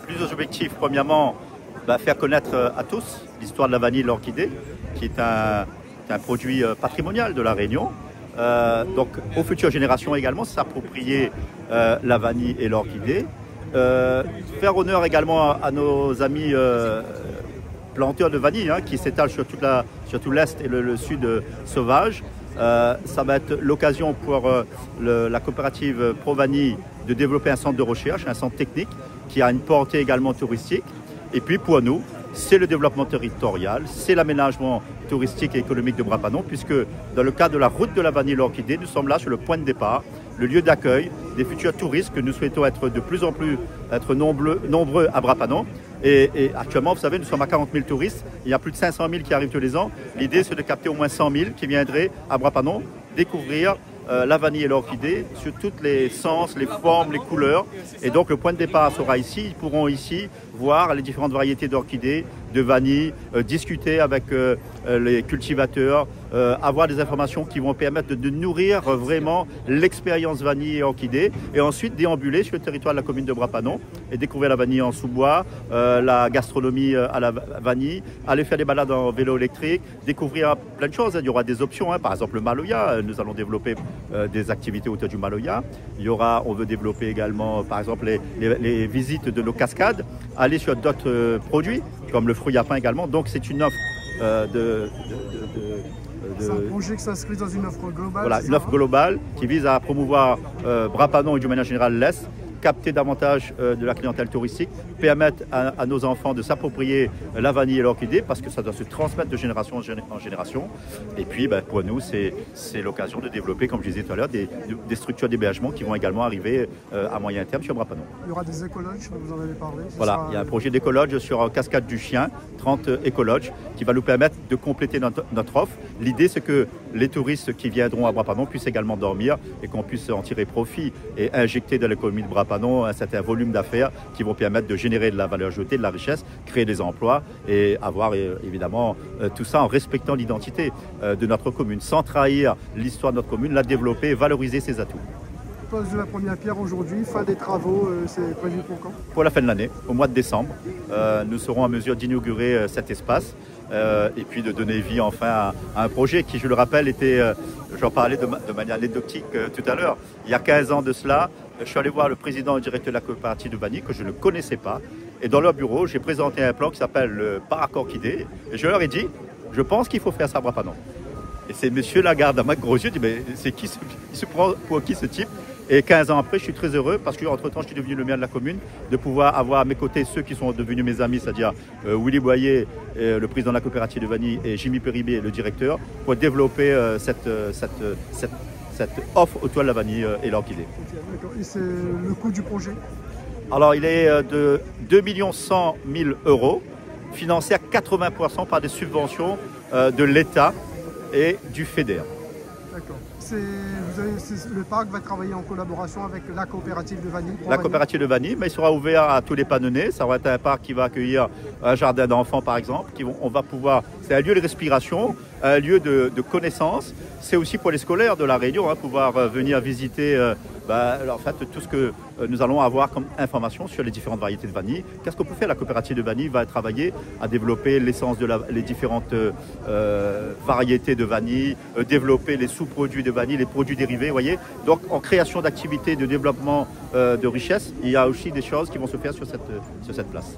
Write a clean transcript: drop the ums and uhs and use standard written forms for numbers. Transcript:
plusieurs objectifs. Premièrement, faire connaître à tous l'histoire de la vanille et de l'orchidée, qui est un produit patrimonial de la Réunion. Donc aux futures générations également, s'approprier la vanille et l'orchidée. Faire honneur également à nos amis planteurs de vanille qui s'étalent sur tout l'Est et le Sud sauvage. Ça va être l'occasion pour la coopérative Pro-Vanille de développer un centre de recherche, un centre technique qui a une portée également touristique. Et puis pour nous, c'est le développement territorial, c'est l'aménagement touristique et économique de Brapanon, puisque dans le cadre de la route de la vanille et l'orchidée, nous sommes là sur le point de départ, le lieu d'accueil des futurs touristes que nous souhaitons être de plus en plus nombreux à Brapanon. Et actuellement, vous savez, nous sommes à 40 000 touristes, il y a plus de 500 000 qui arrivent tous les ans. L'idée, c'est de capter au moins 100 000 qui viendraient à Brapanon découvrir la vanille et l'orchidée sur tous les sens, les formes, les couleurs. Et donc le point de départ sera ici. Ils pourront ici voir les différentes variétés d'orchidées, de vanille, discuter avec les cultivateurs, avoir des informations qui vont permettre de nourrir vraiment l'expérience vanille et orchidée, et ensuite déambuler sur le territoire de la commune de Brapanon et découvrir la vanille en sous-bois, la gastronomie à la vanille, aller faire des balades en vélo électrique, découvrir plein de choses. Il y aura des options, par exemple le Maloya, nous allons développer des activités autour du Maloya. On veut développer également par exemple les visites de nos cascades, aller sur d'autres produits comme le fruit à pain également. Donc c'est une offre c'est un projet qui s'inscrit dans une offre globale. Voilà, une offre globale qui vise à promouvoir Brapanon et d'une manière générale l'Est, capter davantage de la clientèle touristique, permettre à nos enfants de s'approprier la vanille et l'orchidée parce que ça doit se transmettre de génération en génération. Et puis pour nous, c'est l'occasion de développer, comme je disais tout à l'heure, des structures d'hébergement qui vont également arriver à moyen terme sur Brapanon. Il y aura des écologes, vous en avez parlé. Voilà, il y a un projet d'écologe sur Cascade du Chien, 30 écologes, qui va nous permettre de compléter notre offre. L'idée, c'est que les touristes qui viendront à Brapanon puissent également dormir et qu'on puisse en tirer profit et injecter dans l'économie de Brapanon un certain volume d'affaires qui vont permettre de générer de la valeur ajoutée, de la richesse, créer des emplois et avoir évidemment tout ça en respectant l'identité de notre commune, sans trahir l'histoire de notre commune, la développer et valoriser ses atouts. Pose de la première pierre aujourd'hui, fin des travaux, c'est prévu pour quand? Pour la fin de l'année, au mois de décembre, nous serons en mesure d'inaugurer cet espace et puis de donner vie enfin à un projet qui, je le rappelle, était, j'en parlais de manière anecdotique tout à l'heure, il y a 15 ans de cela, je suis allé voir le président et directeur de la coopérative de vanille que je ne connaissais pas, et dans leur bureau, j'ai présenté un plan qui s'appelle le Parc Orchidée, et je leur ai dit, je pense qu'il faut faire ça à Brapanon. Et c'est monsieur Lagarde, à ma gros yeux, dit, mais c'est qui il se prend pour qui ce type? Et 15 ans après, je suis très heureux parce qu'entre-temps, je suis devenu le maire de la commune, de pouvoir avoir à mes côtés ceux qui sont devenus mes amis, c'est-à-dire Willy Boyer, le président de la coopérative de vanille, et Jimmy Péribé, le directeur, pour développer cette offre autour de la vanille et l'orchidée. D'accord. Et c'est le coût du projet? Alors, il est de 2 100 000 €, financé à 80% par des subventions de l'État et du FEDER. D'accord. Le parc va travailler en collaboration avec la coopérative de vanille. La coopérative de vanille, mais il sera ouvert à tous les Panonnais. Ça va être un parc qui va accueillir un jardin d'enfants, par exemple. C'est un lieu de respiration, un lieu de connaissance. C'est aussi pour les scolaires de la Réunion, pouvoir venir visiter en fait, tout ce que nous allons avoir comme information sur les différentes variétés de vanille. Qu'est-ce qu'on peut faire? La coopérative de vanille va travailler à développer l'essence les différentes variétés de vanille, développer les sous-produits de vanille, les produits dérivés, voyez. Donc en création d'activités de développement de richesse, il y a aussi des choses qui vont se faire sur cette place.